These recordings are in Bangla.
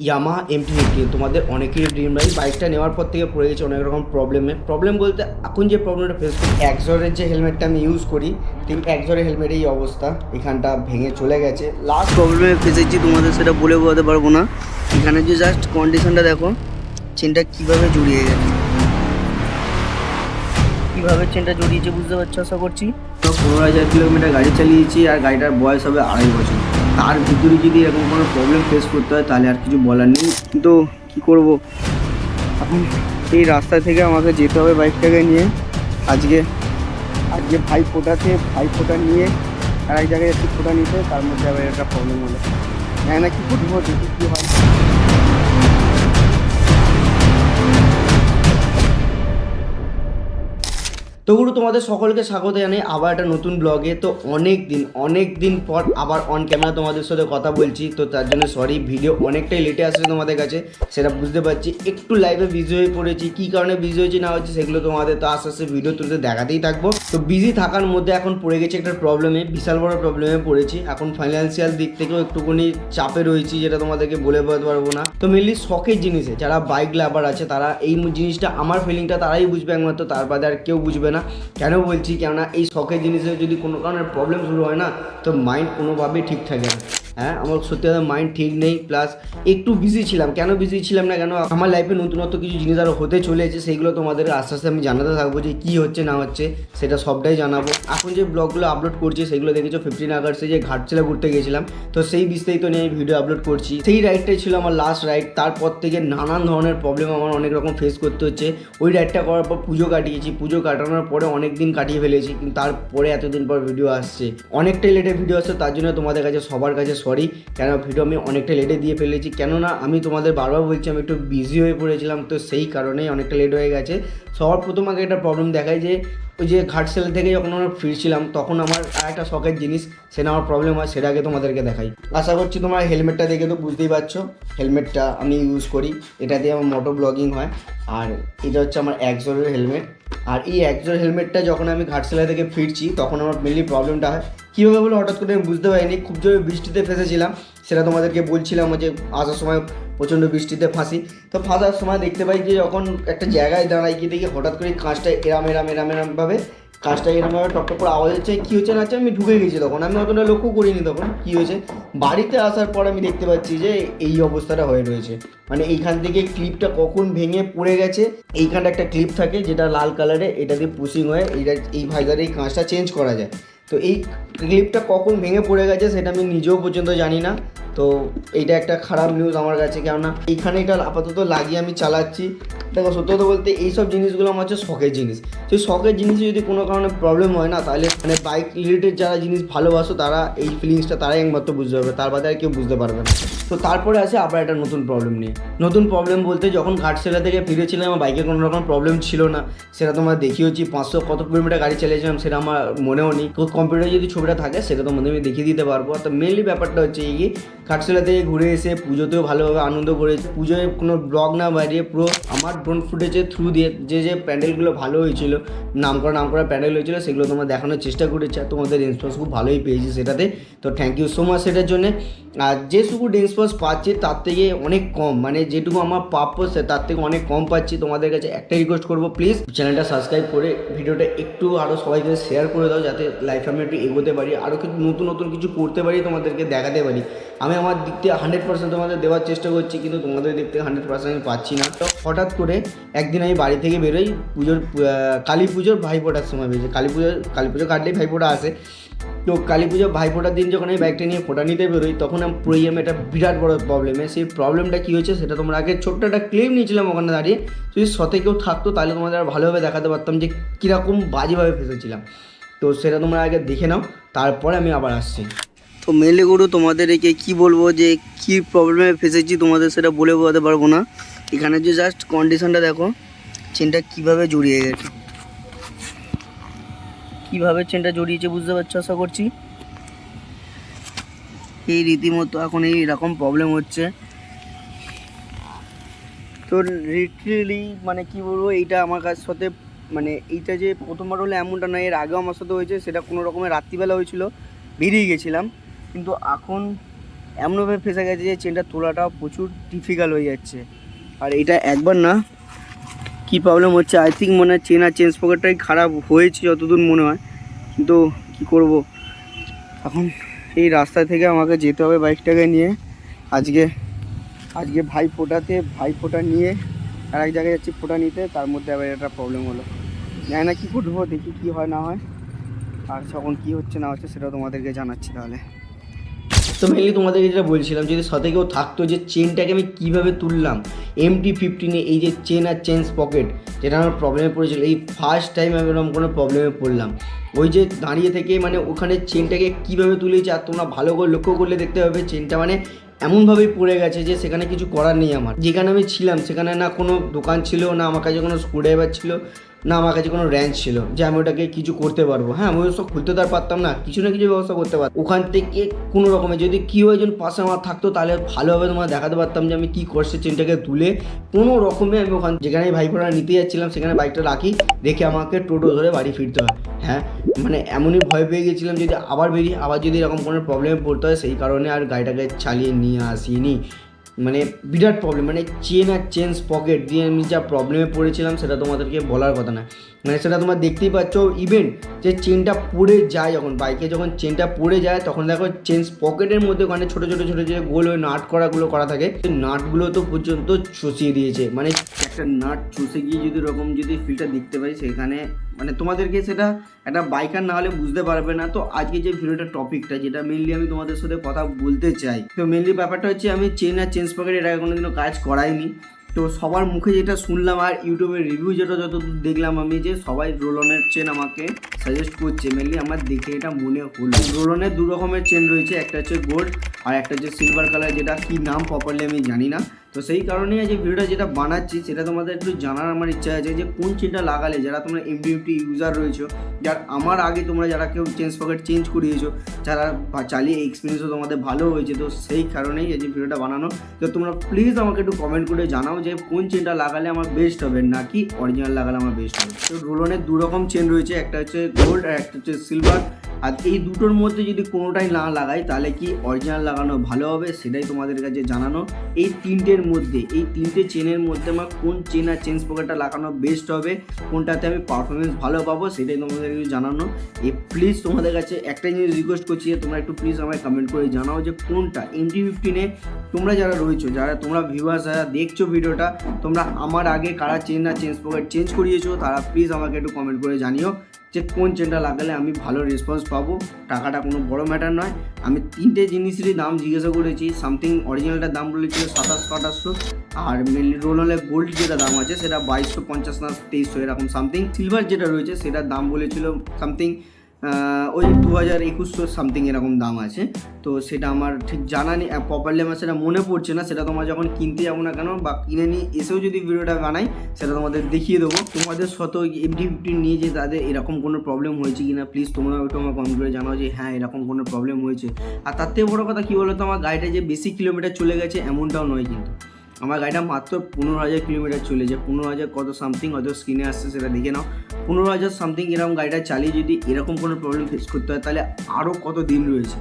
ইয়ামাহা MT-15 তোমাদের অনেকেরই ড্রিম বাইক। বাইকটা নেওয়ার পর থেকে পড়ে গেছে অনেক রকম প্রবলেম বলতে এখন যে প্রবলেমটা ফেস করি, একজরের যে হেলমেটটা আমি ইউজ করি, ঠিক একজরের হেলমেটের এই অবস্থা, এখানটা ভেঙে চলে গেছে। লাস্ট প্রবলেমে ফেসেছি, তোমাদের সেটা বলে বোঝাতে পারবো না। এখানে যে জাস্ট কন্ডিশনটা দেখো, চেনটা কীভাবে জড়িয়ে গেছে, কীভাবে চেনটা জড়িয়েছে বুঝতে পারছো আশা করছি। 15,000 কিলোমিটার গাড়ি চালিয়েছি আর গাড়িটার বয়স হবে 2.5 বছর। তার ভিতরে যদি এরকম কোনো প্রবলেম ফেস করতে হয় তাহলে আর কিছু বলার নেই। কিন্তু কী করব, এখন এই রাস্তা থেকে আমাকে যেতে হবে বাইকটাকে নিয়ে। আজকে ভাইফোঁটা নিয়ে আর এক জায়গায় একটু ফোঁটা নিতে, তার মধ্যে আবার একটা প্রবলেম হলো। জানি না কী করবো, দেখি কী হয়। তো গুরু, তোমাদের সকলকে স্বাগত জানাই আবার একটা নতুন ব্লগে। তো অনেক দিন পর আবার অন ক্যামেরা তোমাদের সাথে কথা বলছি, তো তার জন্য সরি, ভিডিও অনেকটাই লেটে আসছে তোমাদের কাছে, সেটা বুঝতে পারছি। একটু লাইভে বিজি হয়ে পড়েছি, কী কারণে বিজি হয়েছি না হচ্ছে সেগুলো তোমাদের তো আস্তে আস্তে ভিডিও তুলতে দেখাতেই থাকবো। তো বিজি থাকার মধ্যে এখন পড়ে গেছে একটা প্রবলেমে, বিশাল বড় প্রবলেমে পড়েছি। এখন ফাইন্যান্সিয়াল দিক থেকেও একটুখানি চাপে রয়েছি, যেটা তোমাদেরকে বলে বলতে পারবো না। তো মেনলি শখের জিনিসে যারা বাইক লাভার আছে তারা এই জিনিসটা, আমার ফিলিংটা তারাই বুঝবে একমাত্র, তার বাদে আর কেউ বুঝবে না। কেন বলছি, কেননা এই শখের জিনিসে যদি কোনো কারণে প্রবলেম শুরু হয় না, তো মাইন্ড কোনোভাবেই ঠিক থাকে না। হ্যাঁ, আমার সত্যি কথা মাইন্ড ঠিক নেই, প্লাস একটু বিজি ছিলাম। কেন বিজি ছিলাম না কেন, আমার লাইফে নতুনত্ব কিছু জিনিস আরও হতে চলেছে, সেইগুলো তোমাদের আস্তে আস্তে আমি জানাতে থাকবো যে কী হচ্ছে না হচ্ছে, সেটা সবটাই জানাবো। এখন যে ব্লগগুলো আপলোড করছি সেগুলো দেখেছো 15 আগস্টে যে ঘাটশিলা ঘুরতে গেছিলাম, তো সেই বিস্তারিত নিয়ে আমি ভিডিও আপলোড করছি। সেই রাইডটাই ছিল আমার লাস্ট রাইড। তারপর থেকে নানান ধরনের প্রবলেম আমার অনেক রকম ফেস করতে হচ্ছে। ওই রাইডটা করার পর পুজো কাটিয়েছি, পুজো কাটানোর পরে অনেক দিন কাটিয়ে ফেলেছি, কিন্তু তারপরে এতদিন পর ভিডিও আসছে, অনেকটাই লেটে ভিডিও আসছে। তার জন্য তোমাদের কাছে সবার কাছে সরি, কেন ভিডিও আমি অনেকটা লেটে দিয়ে ফেলেছি। কেননা আমি তোমাদের বারবার বলছি আমি একটু বিজি হয়ে পড়েছিলাম, তো সেই কারণেই অনেকটা লেট হয়ে গেছে। সবার প্রথম আগে একটা প্রবলেম দেখায় যে ওই যে ঘাটশিলা থেকে যখন আমরা ফিরছিলাম, তখন আমার আর একটা শখের জিনিস, সেটা আমার প্রবলেম হয়, সেটা আগে তোমাদেরকে দেখাই। আশা করছি তোমরা হেলমেটটা দেখে তো বুঝতেই পারছো, হেলমেটটা আমি ইউজ করি, এটা দিয়ে আমার মোটো ব্লগিং হয়। আর এটা হচ্ছে আমার একজোরের হেলমেট। আর এই একজোর হেলমেটটা যখন আমি ঘাটশিলা থেকে ফিরছি, তখন আমার মেনলি প্রবলেমটা হয় কীভাবে বলে হঠাৎ করে আমি বুঝতে পারিনি। খুব জোরে বৃষ্টিতে ফেসেছিলাম, সেটা তোমাদেরকে বলছিলাম যে আসার সময় প্রচণ্ড বৃষ্টিতে ফাঁসি। তো ফাঁসার সময় দেখতে পাই যে যখন একটা জায়গায় দাঁড়াই, গিয়ে দেখি হঠাৎ করে কাঁচটা এরামভাবে কাজটা এরকমভাবে টকটক করে আওয়াজ হচ্ছে, কী হচ্ছে না হচ্ছে আমি ঢুকে গেছি। তখন আমি অতটা লক্ষ্য করিনি তখন কী হয়েছে। বাড়িতে আসার পর আমি দেখতে পাচ্ছি যে এই অবস্থাটা হয়ে রয়েছে। মানে এইখান থেকে ক্লিপটা কখন ভেঙে পড়ে গেছে। এইখানটা একটা ক্লিপ থাকে যেটা লাল কালারে, এটা দিয়ে পুশিং হয়ে এই ভাইজারে এই কাঁচটা চেঞ্জ করা যায়। তো এই ক্লিপটা কখন ভেঙে পড়ে গেছে সেটা আমি নিজেও পর্যন্ত জানি না। তো এইটা একটা খারাপ নিউজ আমার কাছে, কেননা এইখানে এটা আপাতত লাগিয়ে আমি চালাচ্ছি। দেখো সত্য কথা বলতে এইসব জিনিসগুলো আমার হচ্ছে শখের জিনিস। সেই শখের জিনিসে যদি কোনো কারণে প্রবলেম হয় না, তাহলে মানে বাইক রিলেটেড যারা জিনিস ভালোবাসো তারা এই ফিলিংসটা তারাই একমাত্র বুঝতে পারবে, তার বাদে আর কেউ বুঝতে পারবে না। তো তারপরে আসে আবার একটা নতুন প্রবলেম নিয়ে। নতুন প্রবলেম বলতে, যখন ঘাটশিলা থেকে ফিরেছিলাম আমার বাইকে কোনো রকম প্রবলেম ছিল না, সেটা তোমরা দেখিয়েছি। 500 কত কিলোমিটার গাড়ি চালিয়েছিলাম সেটা আমার মনেও নেই। তো কম্পিউটারে যদি ছবিটা থাকে সেটা তোমাদের আমি দেখিয়ে দিতে পারবো। তো মেনলি ব্যাপারটা হচ্ছে এই, ঘাটশিলা থেকে ঘুরে এসে পুজোতেও ভালোভাবে আনন্দ করেছি। পুজোয় কোনো ব্লগ না বাড়িয়ে পুরো আমার ড্রোন ফুটেজের থ্রু দিয়ে যে প্যান্ডেলগুলো ভালো হয়েছিল, নাম করা প্যান্ডেল হয়েছিল, সেগুলো তোমরা দেখানোর চেষ্টা করেছি। আর তোমাদের রেসপন্স খুব ভালোই পেয়েছি সেটাতে, তো থ্যাংক ইউ সো মাচ সেটার জন্যে। আর যেটুকু রেসপন্স পাচ্ছি তার থেকে অনেক কম, মানে যেটুকু আমার প্রাপ্য তার থেকে অনেক কম পাচ্ছি। তোমাদের কাছে একটা রিকোয়েস্ট করবো, প্লিজ চ্যানেলটা সাবস্ক্রাইব করে ভিডিওটা একটু আরও সবাইকে শেয়ার করে দাও, যাতে লাইফে আমি একটু এগোতে পারি, আরও কিছু নতুন কিছু করতে পারি, তোমাদেরকে দেখাতে পারি। আমি আমার দিক থেকে 100% তোমাদের দেওয়ার চেষ্টা করছি, কিন্তু তোমাদের দিক থেকে 100% আমি পাচ্ছি না। তো হঠাৎ করে একদিন আমি বাড়ি থেকে বেরোই, কালী পুজোর ভাইফোঁটার সময় বেরিয়েছি। কালী পুজো কাটলেই ভাইফোঁটা আসে। তো কালী পুজো ভাইফোঁটার দিন যখন আমি বাইকটা নিয়ে ফোঁটা নিতে বেরোই, তখন আমি একটা বিরাট বড় প্রবলেমে। সেই প্রবলেমটা কী হয়েছে সেটা তোমরা আগে ছোট্ট একটা ক্লিপ নিয়েছিলাম ওখানে দাঁড়িয়ে, যদি সাথে কেউ থাকতো তাহলে তোমাদের আর ভালোভাবে দেখাতে পারতাম যে কীরকম বাজেভাবে ফেসেছিলাম। তো সেটা তোমরা আগে দেখে নাও, তারপরে আমি আবার আসছি। তো মেলে গুরু, তোমাদের একে কী বলবো যে কী প্রবলেমে ফেসেছি তোমাদের সেটা বলে বোঝাতে পারবো না। এখানে যে জাস্ট কন্ডিশনটা দেখো, চেনটা কীভাবে জড়িয়ে গেছে, কীভাবে চেনটা জড়িয়েছে বুঝতে পারছো আশা করছি। এই রীতিমতো এখন এইরকম প্রবলেম হচ্ছে। তো লিটারেলি মানে কী বলবো, এইটা আমার সাথে মানে এইটা যে প্রথমবার হলে এমনটা নয়, এর আগেও আমার সাথে হয়েছে। সেটা কোনো রকমের রাত্রিবেলা হয়েছিল, বেরিয়ে গেছিলাম। কিন্তু এখন এমনভাবে ফেসে গেছে যে চেনটা তোলাটাও প্রচুর ডিফিকাল্ট হয়ে যাচ্ছে। আর এটা একবার না, কি প্রবলেম হচ্ছে আই থিঙ্ক মনে হয় চেন আর চেন স্পকেটটাই খারাপ হয়েছে যতদূর মনে হয়, কিন্তু কি করব, এখন এই রাস্তা থেকে আমাকে যেতে হবে বাইকটাকে নিয়ে। আজকে ভাই ফোঁটা নিয়ে আর এক জায়গায় যাচ্ছি ফোঁটা নিতে, তার মধ্যে আবার একটা প্রবলেম হলো। জানি না কী করবো, দেখি কী হয় না হয়, আর যখন কী হচ্ছে না হচ্ছে সেটাও তোমাদেরকে জানাচ্ছি। তাহলে তো মেনলি তোমাদেরকে যেটা বলছিলাম, যদি সাথে কেউ থাকতো যে চেনটাকে আমি কীভাবে তুললাম MT-15 এই যে চেন আর চেন পকেট, যেটা আমার প্রবলেমে পড়েছিল, এই ফার্স্ট টাইম আমি এরকম কোনো প্রবলেমে পড়লাম। ওই যে দাঁড়িয়ে থেকে মানে ওখানে চেনটাকে কীভাবে তুলেছি, আর তোমরা ভালো করে লক্ষ্য করলে দেখতে পাবে চেনটা মানে এমনভাবেই পড়ে গেছে যে সেখানে কিছু করার নেই। আমার যেখানে আমি ছিলাম সেখানে না কোনো দোকান ছিল, না আমার কাছে কোনো স্ক্রুড্রাইভার ছিল, না আমার কাছে কোনো র্যাঞ্চ ছিল যে আমি ওটাকে কিছু করতে পারবো। হ্যাঁ, আমি সব খুলতে তো আর পারতাম না, কিছু না কিছু ব্যবস্থা করতে পারতাম ওখান থেকে কোনো রকমের। যদি কেউ একজন পাশে আমার থাকতো তাহলে ভালোভাবে তোমার দেখাতে পারতাম যে আমি কী করছি। চেনটাকে তুলে কোনো রকমে আমি ওখান যেখানে ভাই ফোঁটা নিতে যাচ্ছিলাম সেখানে বাইকটা রাখি, রেখে আমাকে টোটো ধরে বাড়ি ফিরতে হয়। হ্যাঁ, মানে এমনই ভয় পেয়ে গেছিলাম যদি আবার যদি এরকম কোনো প্রবলেমে পড়তে হয়, সেই কারণে আর গাড়িটাকে চালিয়ে নিয়ে আসিনি। মানে বিরাট প্রবলেম, মানে চেন আর চেন পকেট দিয়ে আমি যা প্রবলেমে পড়েছিলাম সেটা তোমাদেরকে বলার কথা না। মানে সেটা তোমরা দেখতেই পাচ্ছ, ইভেন যে চেনটা পড়ে যায়, যখন বাইকে যখন চেনটা পড়ে যায় তখন দেখো চেন পকেটের মধ্যে ওখানে ছোটো যে গোল ওই নাট করাগুলো করা থাকে, নাটগুলো তো পর্যন্ত চষিয়ে দিয়েছে। মানে একটা নাট চষে গিয়ে যদি ফিলটা দেখতে পাই সেখানে, মানে তোমাদেরকে সেটা একটা বাইকার না হলে বুঝতে পারবে না। তো আজকে যে ভিডিওটা টপিকটা যেটা মেনলি আমি তোমাদের সাথে কথা বলতে চাই, তো মেনলি ব্যাপারটা হচ্ছে আমি চেন আর চেন পকেট এর আগে কোনোদিনও কাজ করাইনি। তো সবার মুখে যেটা শুনলাম আর ইউটিউবের রিভিউ যেটা যতদূর দেখলাম আমি, যে সবাই রোলনের চেন আমাকে সাজেস্ট করছে। মেনলি আমার দেখে এটা মনে হলো, রোলনের দু রকমের চেন রয়েছে, একটা হচ্ছে গোল্ড আর একটা হচ্ছে সিলভার কালার, যেটা কি নাম প্রপারলি আমি জানি না। তো সেই কারণেই যে ভিডিওটা যেটা বানাচ্ছি সেটা তোমাদের একটু জানার আমার ইচ্ছা আছে যে কোন চেনটা লাগালে, যারা তোমরা MT-15 ইউজার রয়েছো, যার আমার আগে তোমরা যারা কেউ চেন পকেট চেঞ্জ করিয়েছো, যারা চালিয়ে এক্সপিরিয়েন্সও তোমাদের ভালো হয়েছে, তো সেই কারণেই এই যে ভিডিওটা বানানো। তো তোমরা প্লিজ আমাকে একটু কমেন্ট করে জানাও যে কোন চেনটা লাগালে আমার বেস্ট হবে, নাকি অরিজিনাল লাগালে আমার বেস্ট হবে। তো রোলনের দু রকম চেন রয়েছে, একটা হচ্ছে গোল্ড আর একটা হচ্ছে সিলভার। আর এই দুটোর মধ্যে যদি কোনোটাই না লাগাই তাহলে কি অরিজিনাল লাগানো ভালো হবে, সেটাই তোমাদের কাছে জানানো। এই তিনটে চেনের মধ্যে আমার কোন চেন আর চেন পকেটটা লাগানো বেস্ট হবে, কোনটাতে আমি পারফরমেন্স ভালো পাবো, সেটাই তোমাদের কিছু জানানো। প্লিজ তোমাদের কাছে একটাই জিনিস রিকোয়েস্ট করছি, তোমরা একটু প্লিজ আমায় কমেন্ট করে জানাও যে কোনটা MT-15 তোমরা যারা রয়েছো, যারা তোমরা ভিউয়ার্স যারা দেখছো ভিডিওটা, তোমরা আমার আগে কারা চেন আর চেন পকেট চেঞ্জ করিয়েছো, তারা প্লিজ আমাকে একটু কমেন্ট করে জানিও যে কোন চেনটা লাগালে আমি ভালো রেসপন্স পাবো। টাকাটা কোনো বড় ম্যাটার নয়। আমি তিনটে জিনিসেরই দাম জিজ্ঞাসা করেছি। সামথিং অরিজিনালটার দাম বলেছিল 2700-2800, আর মেনলি রোলনের গোল্ড যেটা দাম আছে সেটা 2250 না 2300 এরকম সামথিং। সিলভার যেটা রয়েছে সেটার দাম বলেছিল সামথিং ওই 2000-2100 সামথিং এরকম দাম আছে। তো সেটা আমার ঠিক জানা নেই প্রপারলি, আমার সেটা মনে পড়ছে না। সেটা তোমরা যখন কিনতে যাবো না কেন বা কিনে নিয়ে এসেও যদি ভিডিওটা বানাই সেটা তোমাদের দেখিয়ে দেবো। তোমাদের শত MT-15 নিয়ে যে তাদের এরকম কোনো প্রবলেম হয়েছে কিনা প্লিজ তোমরা একটু আমার কমেন্ট করে জানাও যে হ্যাঁ এরকম কোনো প্রবলেম হয়েছে। আর তার থেকে বড়ো কথা কী বলো তো, আমার গাড়িটা যে বেশি কিলোমিটার চলে গেছে এমনটাও নয়, কিন্তু আমার গাড়িটা মাত্র 15,000 কিলোমিটার চলেছে। 15,000 কত সামথিং, হয়তো স্ক্রিনে আসছে সেটা দেখে নাও। 15,000 সামথিং এরকম গাড়িটা চালিয়ে যদি এরকম কোনো প্রবলেম ফেস করতে হয় তাহলে আরও কত দিন রয়েছে,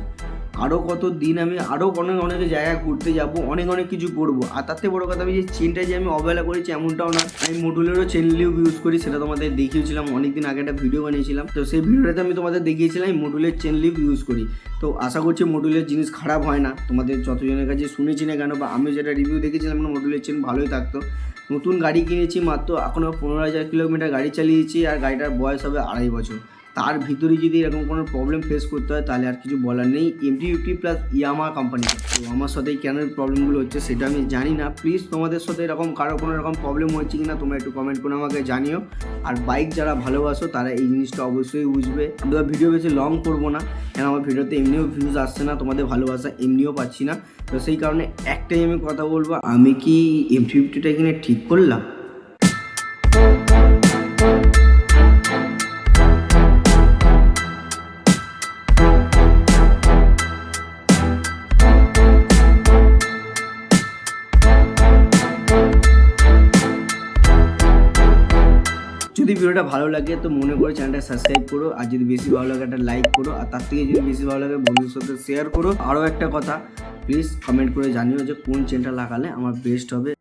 আরও কত দিন আমি আরও অনেক জায়গায় ঘুরতে যাবো, অনেক কিছু করবো। আর তার থেকে বড়ো কথা, আমি যে চেনটা যে আমি অবহেলা করেছি এমনটাও না। আমি মডুলেরও চেন লিউব ইউজ করি, সেটা তোমাদের দেখিয়েছিলাম অনেকদিন আগে, একটা ভিডিও বানিয়েছিলাম। তো সেই ভিডিওটাতে আমি তোমাদের দেখিয়েছিলাম আমি মডুলের চেন লিউব ইউজ করি। তো আশা করছি মডুলের জিনিস খারাপ হয় না, তোমাদের যতজনের কাছে শুনেছি না কেন বা আমি যেটা রিভিউ দেখেছিলাম মডুলের চেন ভালোই থাকতো। নতুন গাড়ি কিনেছি মাত্র, এখনও 15,000 কিলোমিটার গাড়ি চালিয়েছি, আর গাড়িটার বয়স হবে 2.5 বছর। তার ভিতরে যদি এরকম কোনো প্রবলেম ফেস করতে হয় তাহলে আর কিছু বলার নেই। MT-15 plus Yamaha company. তো আমার সাথে কেন প্রবলেমগুলো হচ্ছে সেটা আমি জানি না। প্লিজ তোমাদের সাথে এরকম কারো কোনো রকম প্রবলেম হচ্ছে কি না তোমরা একটু কমেন্ট করে আমাকে জানিও। আর বাইক যারা ভালোবাসো তারা এই জিনিসটা অবশ্যই বুঝবে। আমরা ভিডিও বেশি লং করবো না, কেন আমার ভিডিওতে এমনিও ভিউজ আসছে না, তোমাদের ভালোবাসা এমনিও পাচ্ছি না। তো সেই কারণে একটাই আমি কথা বলবো, আমি কি MT-15টা এখানে ঠিক করলাম? যদি ভিডিওটা ভালো লাগে তো মনে করে চ্যানেলটা সাবস্ক্রাইব করো, আর যদি বেশি ভালো লাগে একটা লাইক করো, আর তার থেকে যদি বেশি ভালো লাগে বন্ধুদের সাথে শেয়ার করো। আরও একটা কথা, প্লিজ কমেন্ট করে জানিও যে কোন চেনটা লাগালে আমার বেস্ট হবে।